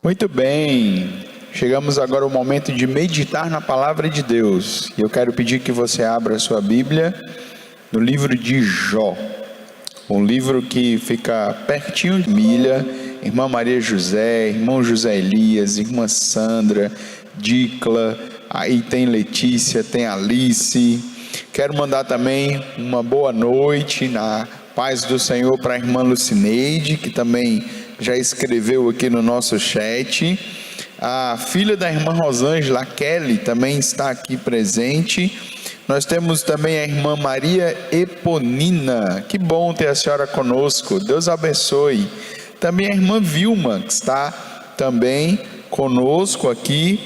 Muito bem, chegamos agora ao momento de meditar na palavra de Deus. E eu quero pedir que você abra a sua Bíblia no livro de Jó, um livro que fica pertinho de Milha. Irmã Maria José, irmão José Elias, irmã Sandra, Dicla, aí tem Letícia, tem Alice. Quero mandar também uma boa noite na paz do Senhor para a irmã Lucineide, que também já escreveu aqui no nosso chat. A filha da irmã Rosângela, Kelly, também está aqui presente. Nós temos também a irmã Maria Eponina. Que bom ter a senhora conosco, Deus abençoe. Também a irmã Vilma, que está também conosco aqui,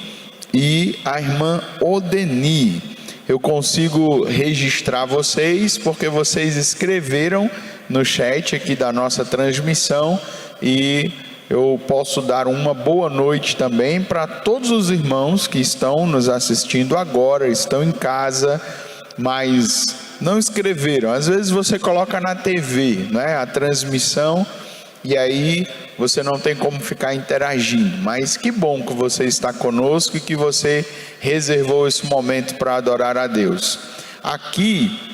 e a irmã Odeni. Eu consigo registrar vocês porque vocês escreveram no chat aqui da nossa transmissão, e eu posso dar uma boa noite também para todos os irmãos que estão nos assistindo agora, estão em casa, mas não escreveram. Às vezes você coloca na TV, né, a transmissão, e aí você não tem como ficar interagindo, mas que bom que você está conosco e que você reservou esse momento para adorar a Deus. Aqui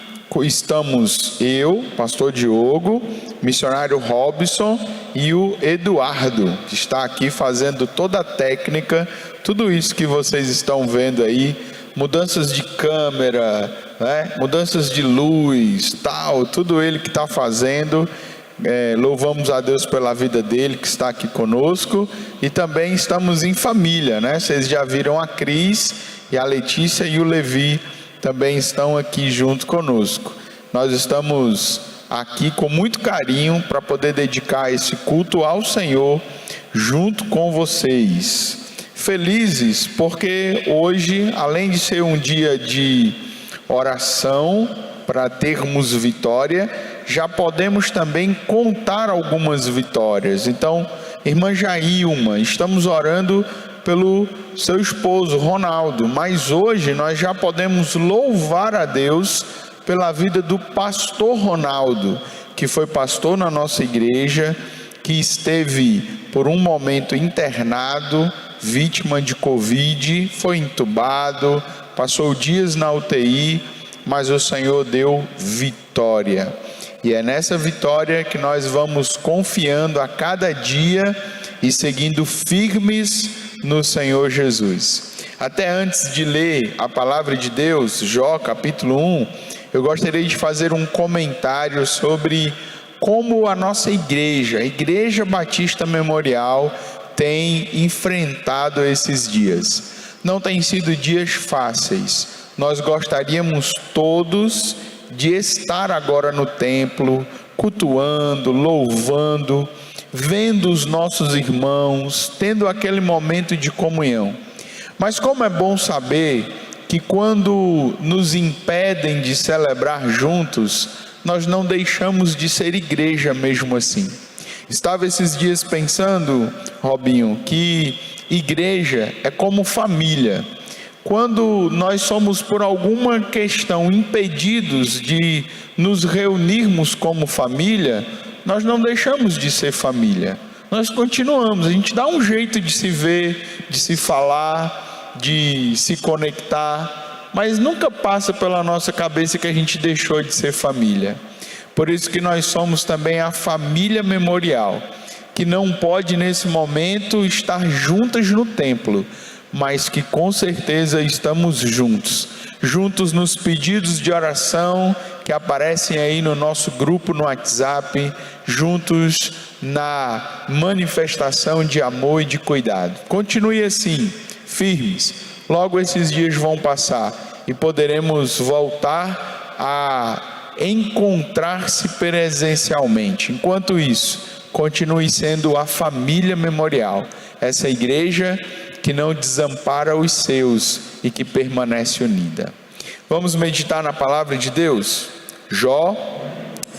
estamos eu, pastor Diogo, missionário Robson e o Eduardo, que está aqui fazendo toda a técnica, tudo isso que vocês estão vendo aí, mudanças de câmera, né, mudanças de luz, tal, tudo ele que está fazendo. Louvamos a Deus pela vida dele que está aqui conosco, e também estamos em família, né? Vocês já viram a Cris e a Letícia e o Levi também estão aqui junto conosco. Nós estamos aqui com muito carinho para poder dedicar esse culto ao Senhor junto com vocês. Felizes porque hoje, além de ser um dia de oração para termos vitória, já podemos também contar algumas vitórias. Então, irmã Jailma, estamos orando pelo seu esposo Ronaldo, mas hoje nós já podemos louvar a Deus pela vida do pastor Ronaldo, que foi pastor na nossa igreja, que esteve por um momento internado, vítima de Covid, foi entubado, passou dias na UTI, mas o Senhor deu vitória. E é nessa vitória que nós vamos confiando a cada dia e seguindo firmes no Senhor Jesus. Até antes de ler a palavra de Deus, Jó capítulo 1, eu gostaria de fazer um comentário sobre como a nossa igreja, a Igreja Batista Memorial, tem enfrentado esses dias. Não têm sido dias fáceis. Nós gostaríamos todos de estar agora no templo, cultuando, louvando, vendo os nossos irmãos, tendo aquele momento de comunhão. Mas como é bom saber que quando nos impedem de celebrar juntos, nós não deixamos de ser igreja mesmo assim. Estava esses dias pensando, Robinho, que igreja é como família. Quando nós somos por alguma questão impedidos de nos reunirmos como família, nós não deixamos de ser família. Nós continuamos, a gente dá um jeito de se ver, de se falar, de se conectar, mas nunca passa pela nossa cabeça que a gente deixou de ser família. Por isso que nós somos também a família memorial, que não pode nesse momento estar juntas no templo, mas que com certeza estamos juntos nos pedidos de oração que aparecem aí no nosso grupo no WhatsApp, juntos na manifestação de amor e de cuidado. Continue assim, firmes. Logo esses dias vão passar e poderemos voltar a encontrar-se presencialmente. Enquanto isso, continue sendo a família memorial, essa igreja que não desampara os seus e que permanece unida. Vamos meditar na palavra de Deus? Jó,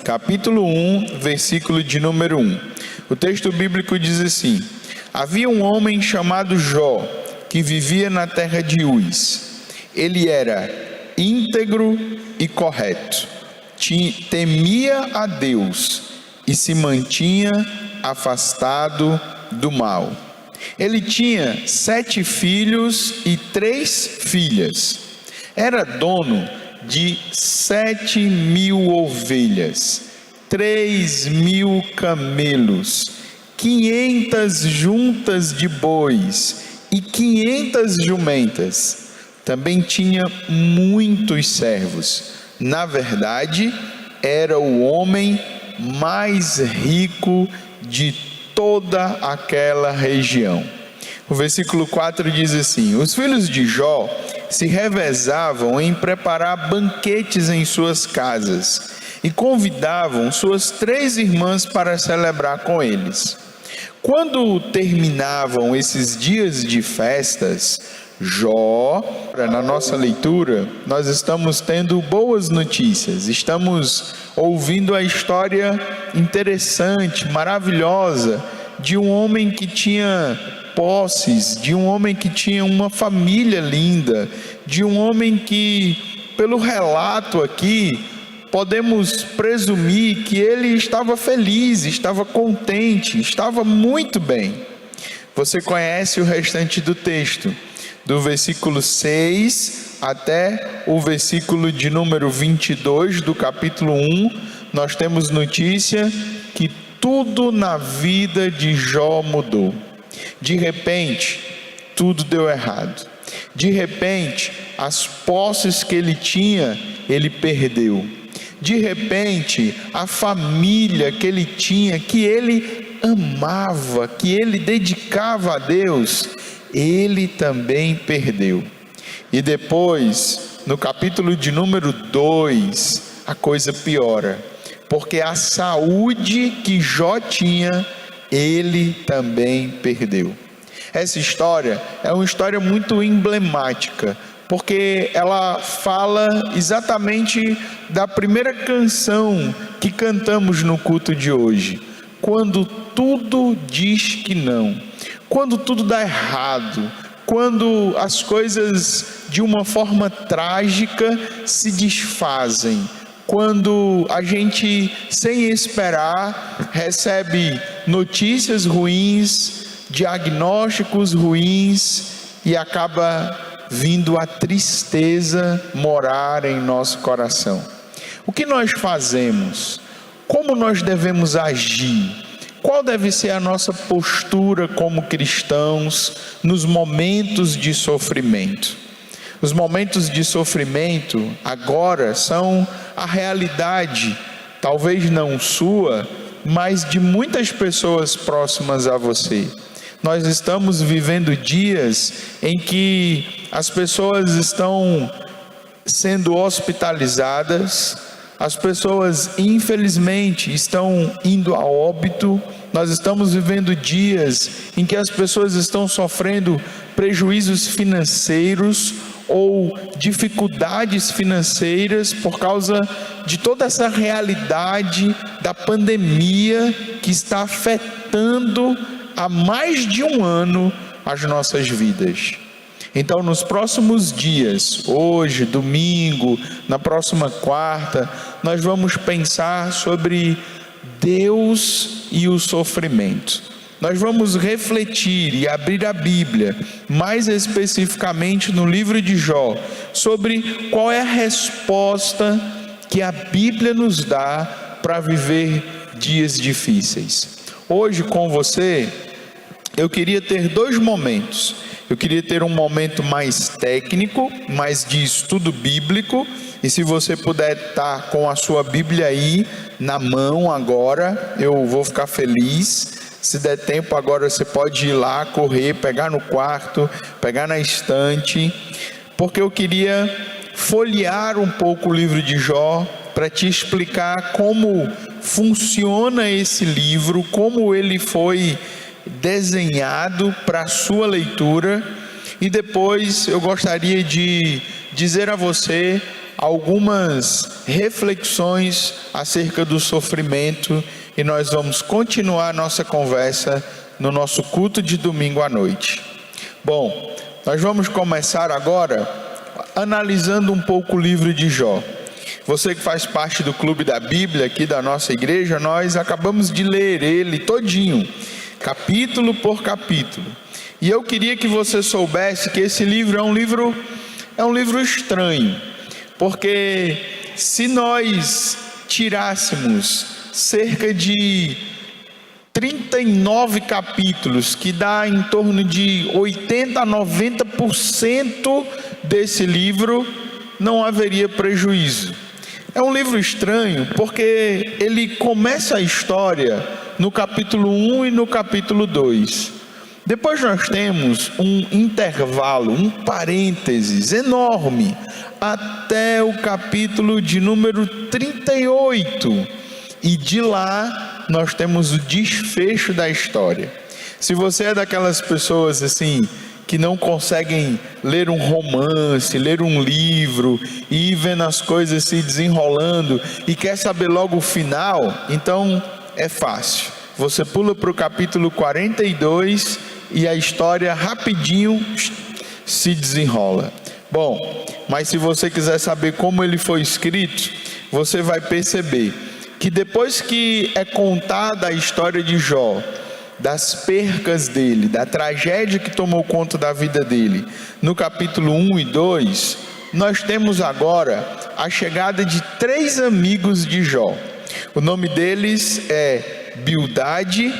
capítulo 1, versículo de número 1. O texto bíblico diz assim: havia um homem chamado Jó, que vivia na terra de Uz. Ele era íntegro e correto, temia a Deus e se mantinha afastado do mal. Ele tinha 7 filhos e 3 filhas. Era dono de 7.000 ovelhas, 3.000 camelos, 500 juntas de bois e 500 jumentas. Também tinha muitos servos. Na verdade, era o homem mais rico de toda aquela região. O versículo 4 diz assim: os filhos de Jó se revezavam em preparar banquetes em suas casas e convidavam suas 3 irmãs para celebrar com eles. Quando terminavam esses dias de festas, Jó, na nossa leitura, nós estamos tendo boas notícias, estamos ouvindo a história interessante, maravilhosa, de um homem que tinha posses, de um homem que tinha uma família linda, de um homem que, pelo relato aqui, podemos presumir que ele estava feliz, estava contente, estava muito bem. Você conhece o restante do texto, do versículo 6 até o versículo de número 22 do capítulo 1, nós temos notícia que tudo na vida de Jó mudou. De repente, tudo deu errado. De repente, as posses que ele tinha, ele perdeu. De repente, a família que ele tinha, que ele amava, que ele dedicava a Deus, ele também perdeu. E depois, no capítulo de número 2, a coisa piora, porque a saúde que Jó tinha, ele também perdeu. Essa história é uma história muito emblemática, porque ela fala exatamente da primeira canção que cantamos no culto de hoje. Quando tudo diz que não, quando tudo dá errado, quando as coisas de uma forma trágica se desfazem, quando a gente, sem esperar, recebe notícias ruins, diagnósticos ruins e acaba vindo a tristeza morar em nosso coração. O que nós fazemos? Como nós devemos agir? Qual deve ser a nossa postura como cristãos nos momentos de sofrimento? Os momentos de sofrimento agora são a realidade, talvez não sua, mas de muitas pessoas próximas a você. Nós estamos vivendo dias em que as pessoas estão sendo hospitalizadas, as pessoas infelizmente estão indo a óbito. Nós estamos vivendo dias em que as pessoas estão sofrendo prejuízos financeiros ou dificuldades financeiras por causa de toda essa realidade da pandemia que está afetando há mais de um ano as nossas vidas. Então, nos próximos dias, hoje, domingo, na próxima quarta, nós vamos pensar sobre Deus e o sofrimento. Nós vamos refletir e abrir a Bíblia, mais especificamente no livro de Jó, sobre qual é a resposta que a Bíblia nos dá para viver dias difíceis. Hoje com você, eu queria ter 2 momentos. Eu queria ter um momento mais técnico, mais de estudo bíblico, e se você puder estar com a sua Bíblia aí na mão agora, eu vou ficar feliz. Se der tempo agora, você pode ir lá, correr, pegar no quarto, pegar na estante, porque eu queria folhear um pouco o livro de Jó para te explicar como funciona esse livro, como ele foi desenhado para a sua leitura. E depois eu gostaria de dizer a você algumas reflexões acerca do sofrimento e nós vamos continuar nossa conversa no nosso culto de domingo à noite. Bom, nós vamos começar agora analisando um pouco o livro de Jó. Você que faz parte do Clube da Bíblia aqui da nossa igreja, nós acabamos de ler ele todinho, capítulo por capítulo. E eu queria que você soubesse que esse livro é um livro estranho, porque se nós tirássemos cerca de 39 capítulos, que dá em torno de 80 a 90% desse livro, não haveria prejuízo. É um livro estranho porque ele começa a história no capítulo 1 e no capítulo 2. Depois nós temos um intervalo, um parênteses enorme, até o capítulo de número 38. E de lá nós temos o desfecho da história. Se você é daquelas pessoas assim, que não conseguem ler um romance, ler um livro e ir vendo as coisas se desenrolando e quer saber logo o final, então é fácil. Você pula para o capítulo 42 e a história rapidinho se desenrola. Bom, mas se você quiser saber como ele foi escrito, você vai perceber que depois que é contada a história de Jó, das percas dele, da tragédia que tomou conta da vida dele, no capítulo 1 e 2, nós temos agora a chegada de 3 amigos de Jó. O nome deles é Bildade,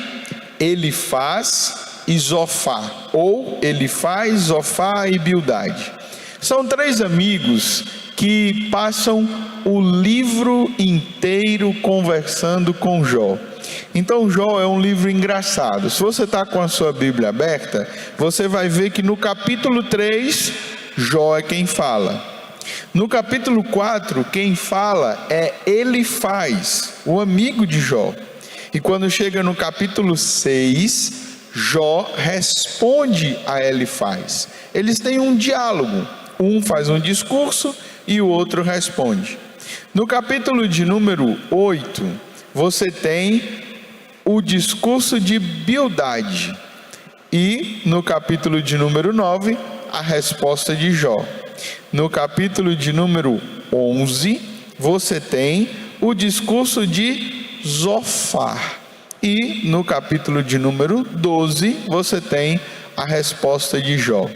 Elifaz e Zofar, ou Elifaz, Zofar e Bildade. São 3 amigos que passam o livro inteiro conversando com Jó. Então Jó é um livro engraçado. Se você está com a sua Bíblia aberta, você vai ver que no capítulo 3, Jó é quem fala. No capítulo 4, quem fala é Elifaz, o amigo de Jó. E quando chega no capítulo 6, Jó responde a Elifaz. Eles têm um diálogo. Um faz um discurso e o outro responde. No capítulo de número 8, você tem o discurso de Bildade. E no capítulo de número 9, a resposta de Jó. No capítulo de número 11, você tem o discurso de Zofar. E no capítulo de número 12, você tem a resposta de Jó.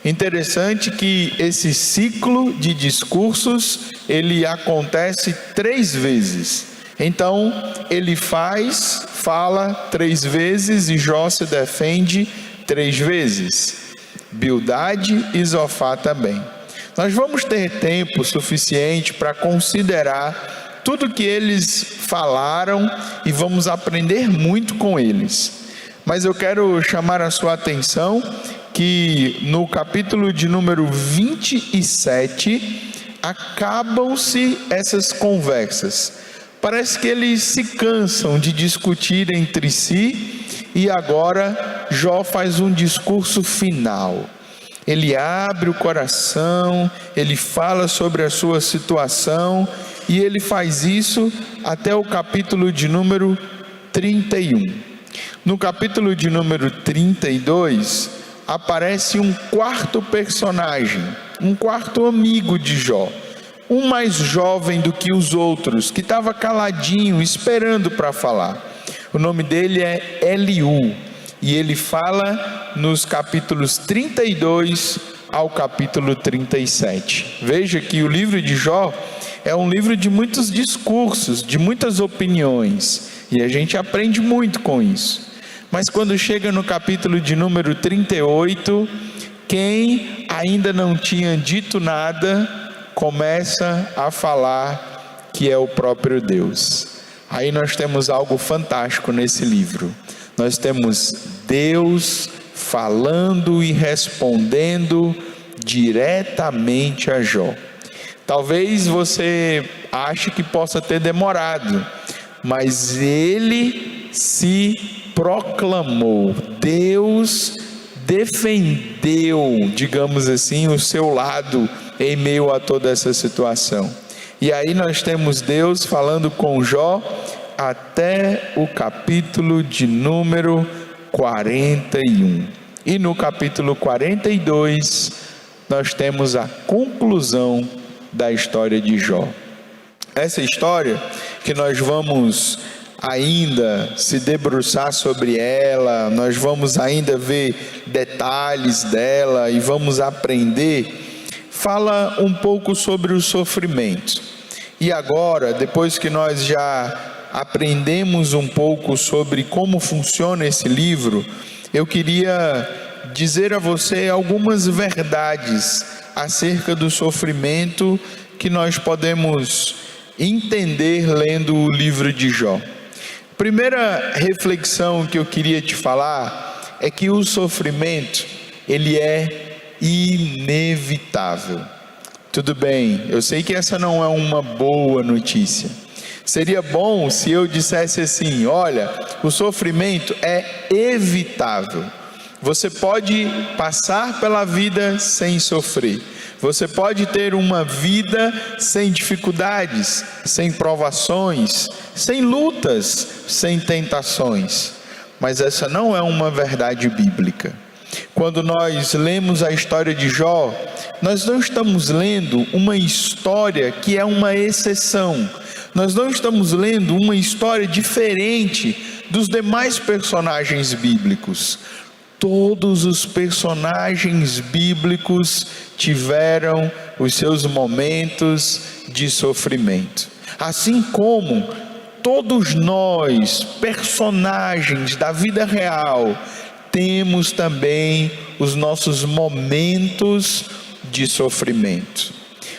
Interessante que esse ciclo de discursos, ele acontece 3 vezes. Então, ele fala 3 vezes e Jó se defende 3 vezes. Bildade e Zofar também. Nós vamos ter tempo suficiente para considerar tudo que eles falaram e vamos aprender muito com eles. Mas eu quero chamar a sua atenção que no capítulo de número 27, acabam-se essas conversas. Parece que eles se cansam de discutir entre si e agora Jó faz um discurso final. Ele abre o coração, ele fala sobre a sua situação e ele faz isso até o capítulo de número 31. No capítulo de número 32, aparece um quarto personagem, um quarto amigo de Jó, um mais jovem do que os outros, que estava caladinho, esperando para falar. O nome dele é Eliú, e ele fala nos capítulos 32 ao capítulo 37. Veja que o livro de Jó é um livro de muitos discursos, de muitas opiniões, e a gente aprende muito com isso. Mas quando chega no capítulo de número 38, quem ainda não tinha dito nada, começa a falar que é o próprio Deus. Aí nós temos algo fantástico nesse livro. Nós temos Deus falando e respondendo diretamente a Jó. Talvez você ache que possa ter demorado, mas ele se proclamou. Deus defendeu, digamos assim, o seu lado em meio a toda essa situação. E aí nós temos Deus falando com Jó até o capítulo de número 41. E no capítulo 42, nós temos a conclusão da história de Jó. Essa história que nós vamos ainda se debruçar sobre ela, nós vamos ainda ver detalhes dela e vamos aprender, fala um pouco sobre o sofrimento. E agora, depois que nós já aprendemos um pouco sobre como funciona esse livro, eu queria dizer a você algumas verdades acerca do sofrimento que nós podemos entender lendo o livro de Jó. Primeira reflexão que eu queria te falar é que o sofrimento, ele é inevitável. Tudo bem, eu sei que essa não é uma boa notícia. Seria bom se eu dissesse assim: olha, o sofrimento é evitável. Você pode passar pela vida sem sofrer. Você pode ter uma vida sem dificuldades, sem provações, sem lutas, sem tentações. Mas essa não é uma verdade bíblica. Quando nós lemos a história de Jó, nós não estamos lendo uma história que é uma exceção. Nós não estamos lendo uma história diferente dos demais personagens bíblicos. Todos os personagens bíblicos tiveram os seus momentos de sofrimento. Assim como todos nós, personagens da vida real, temos também os nossos momentos de sofrimento.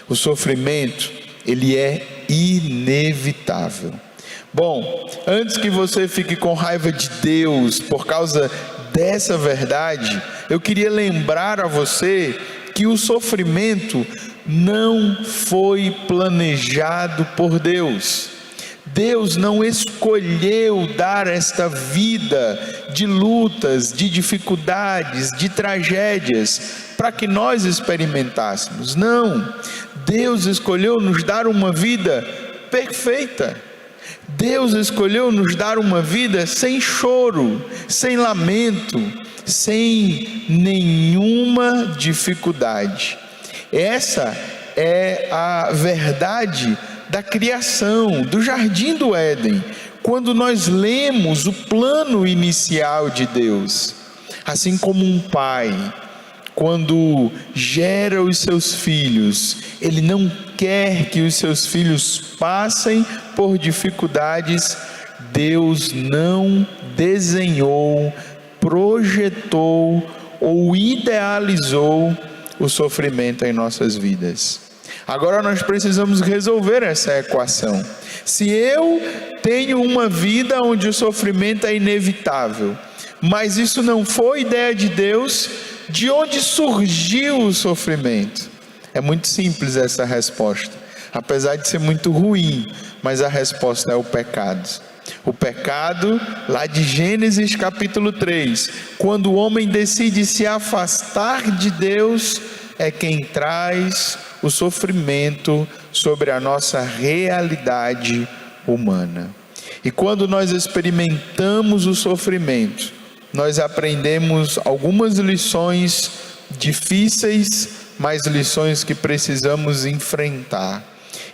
O sofrimento, ele é inevitável. Bom, antes que você fique com raiva de Deus por causa dessa verdade, eu queria lembrar a você que o sofrimento não foi planejado por Deus. Deus não escolheu dar esta vida de lutas, de dificuldades, de tragédias para que nós experimentássemos. Não, Deus escolheu nos dar uma vida perfeita. Deus escolheu nos dar uma vida sem choro, sem lamento, sem nenhuma dificuldade. Essa é a verdade da criação, do jardim do Éden, quando nós lemos o plano inicial de Deus. Assim como um pai, quando gera os seus filhos, ele não quer que os seus filhos passem por dificuldades. Deus não desenhou, projetou ou idealizou o sofrimento em nossas vidas. Agora nós precisamos resolver essa equação. Se eu tenho uma vida onde o sofrimento é inevitável, mas isso não foi ideia de Deus, de onde surgiu o sofrimento? É muito simples essa resposta, apesar de ser muito ruim, mas a resposta é o pecado. O pecado, lá de Gênesis capítulo 3, quando o homem decide se afastar de Deus, é quem traz o sofrimento sobre a nossa realidade humana. E quando nós experimentamos o sofrimento, nós aprendemos algumas lições difíceis, mas lições que precisamos enfrentar.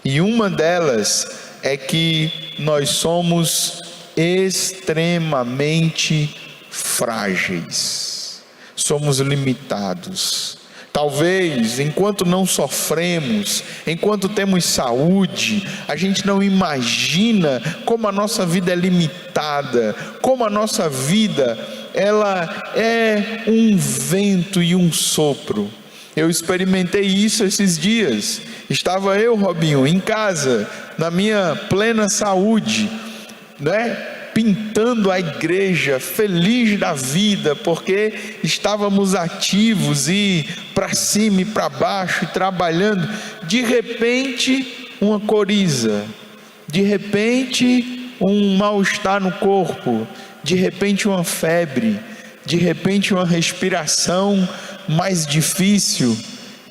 E uma delas é que nós somos extremamente frágeis, somos limitados. Talvez, enquanto não sofremos, enquanto temos saúde, a gente não imagina como a nossa vida é limitada, como a nossa vida, ela é um vento e um sopro. Eu experimentei isso esses dias. Estava eu, Robinho, em casa, na minha plena saúde, pintando a igreja, feliz da vida, porque estávamos ativos e para cima e para baixo e trabalhando. De repente, uma coriza, de repente, um mal-estar no corpo, de repente, uma febre, de repente, uma respiração mais difícil,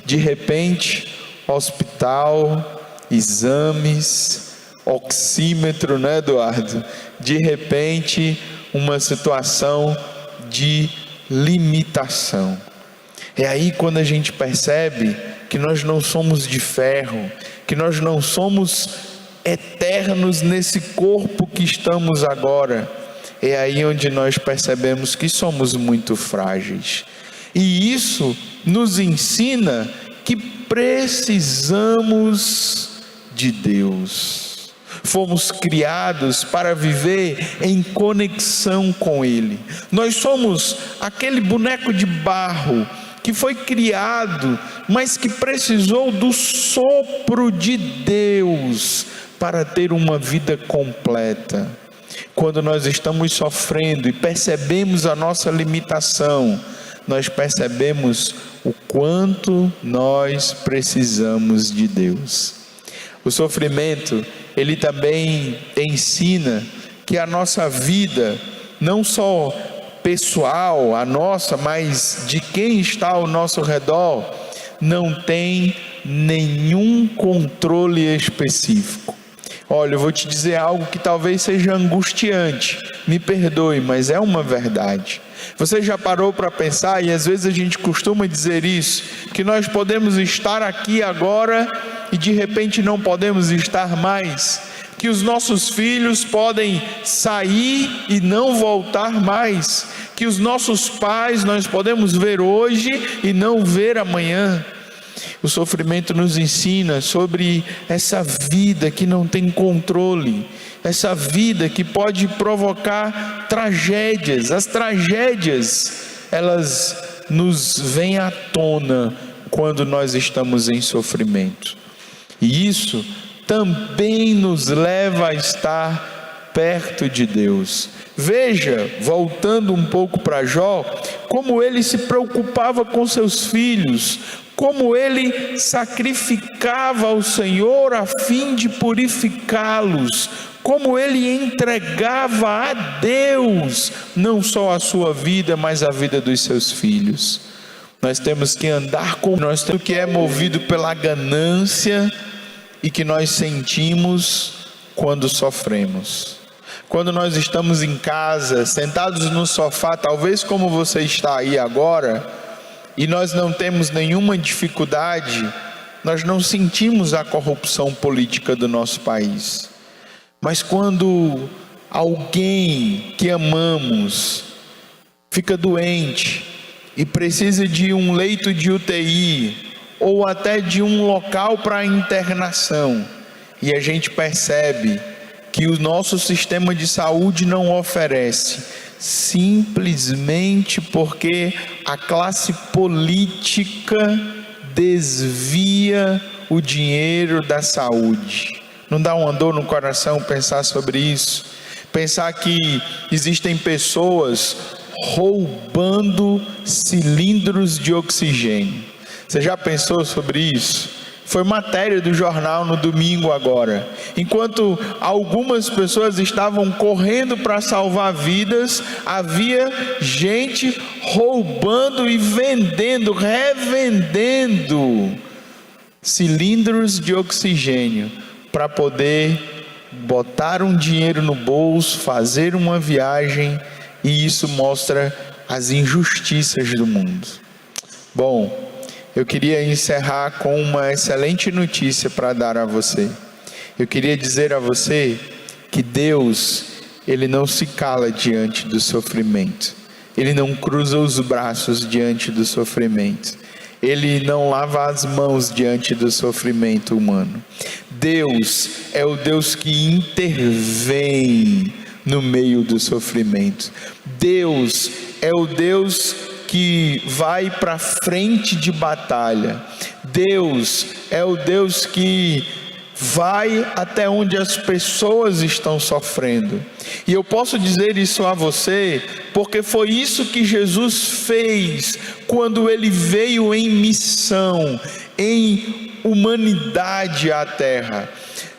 de repente, hospital, exames, oxímetro, né, Eduardo? De repente, uma situação de limitação. É aí quando a gente percebe que nós não somos de ferro, que nós não somos eternos nesse corpo que estamos agora. É aí onde nós percebemos que somos muito frágeis. E isso nos ensina que precisamos de Deus. Fomos criados para viver em conexão com Ele. Nós somos aquele boneco de barro que foi criado, mas que precisou do sopro de Deus para ter uma vida completa. Quando nós estamos sofrendo e percebemos a nossa limitação, nós percebemos o quanto nós precisamos de Deus. O sofrimento, ele também ensina que a nossa vida, não só pessoal, a nossa, mas de quem está ao nosso redor, não tem nenhum controle específico. Olha, eu vou te dizer algo que talvez seja angustiante, me perdoe, mas é uma verdade. Você já parou para pensar, e às vezes a gente costuma dizer isso, que nós podemos estar aqui agora e de repente não podemos estar mais, que os nossos filhos podem sair e não voltar mais, que os nossos pais nós podemos ver hoje e não ver amanhã. O sofrimento nos ensina sobre essa vida que não tem controle, essa vida que pode provocar tragédias. As tragédias, elas nos vêm à tona quando nós estamos em sofrimento. E isso também nos leva a estar perto de Deus. Veja, voltando um pouco para Jó, como ele se preocupava com seus filhos, como ele sacrificava ao Senhor a fim de purificá-los, como ele entregava a Deus, não só a sua vida, mas a vida dos seus filhos. Nós temos que andar com nós, temos que é movido pela ganância e que nós sentimos quando sofremos. Quando nós estamos em casa, sentados no sofá, talvez como você está aí agora, e nós não temos nenhuma dificuldade, nós não sentimos a corrupção política do nosso país. Mas quando alguém que amamos fica doente e precisa de um leito de UTI ou até de um local para internação, e a gente percebe que o nosso sistema de saúde não oferece, simplesmente porque a classe política desvia o dinheiro da saúde. Não dá uma dor no coração pensar sobre isso? Pensar que existem pessoas roubando cilindros de oxigênio. Você já pensou sobre isso? Foi matéria do jornal no domingo agora. Enquanto algumas pessoas estavam correndo para salvar vidas, havia gente roubando e vendendo, revendendo cilindros de oxigênio para poder botar um dinheiro no bolso, fazer uma viagem, e isso mostra as injustiças do mundo. Bom, eu queria encerrar com uma excelente notícia para dar a você. Eu queria dizer a você que Deus, Ele não se cala diante do sofrimento. Ele não cruza os braços diante do sofrimento. Ele não lava as mãos diante do sofrimento humano. Deus é o Deus que intervém no meio do sofrimento. Deus é o Deus que vai para frente de batalha. Deus é o Deus que vai até onde as pessoas estão sofrendo. E eu posso dizer isso a você, porque foi isso que Jesus fez quando Ele veio em missão, em humanidade à terra.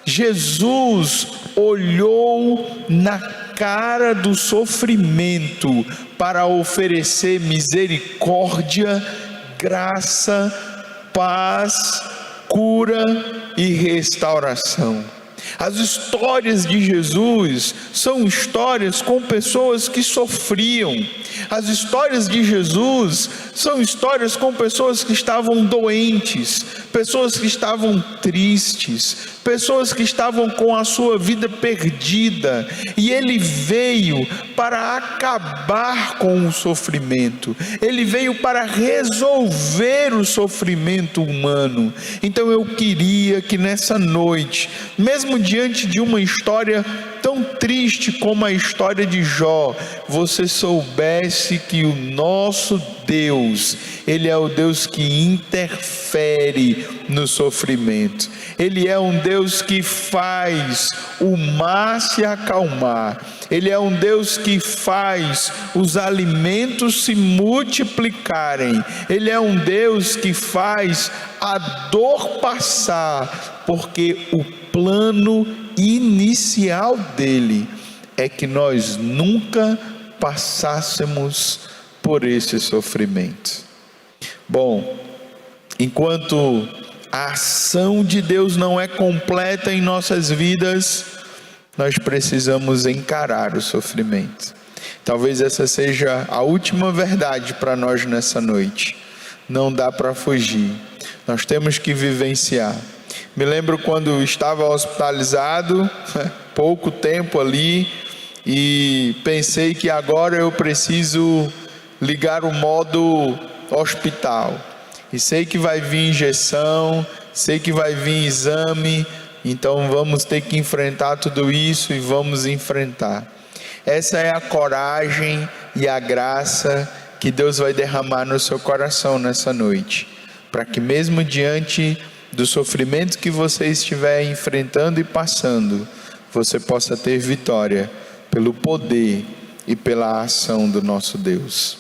Jesus olhou na cara do sofrimento para oferecer misericórdia, graça, paz cura e restauração. As histórias de Jesus são histórias com pessoas que sofriam. As histórias de Jesus são histórias com pessoas que estavam doentes, pessoas que estavam tristes, pessoas que estavam com a sua vida perdida, e ele veio para acabar com o sofrimento, ele veio para resolver o sofrimento humano. Então eu queria que nessa noite, mesmo diante de uma história tão triste como a história de Jó, você soubesse que o nosso Deus, Ele é o Deus que interfere no sofrimento. Ele é um Deus que faz o mar se acalmar. Ele é um Deus que faz os alimentos se multiplicarem. Ele é um Deus que faz a dor passar, porque o plano inicial dele é que nós nunca passássemos por esse sofrimento. Bom, enquanto a ação de Deus não é completa em nossas vidas, nós precisamos encarar o sofrimento. Talvez essa seja a última verdade para nós nessa noite. Não dá para fugir, nós temos que vivenciar. Me lembro quando estava hospitalizado, pouco tempo ali, e pensei que agora eu preciso ligar o modo hospital. E sei que vai vir injeção, sei que vai vir exame, então vamos ter que enfrentar tudo isso e vamos enfrentar. Essa é a coragem e a graça que Deus vai derramar no seu coração nessa noite, para que mesmo diante do sofrimento que você estiver enfrentando e passando, você possa ter vitória pelo poder e pela ação do nosso Deus.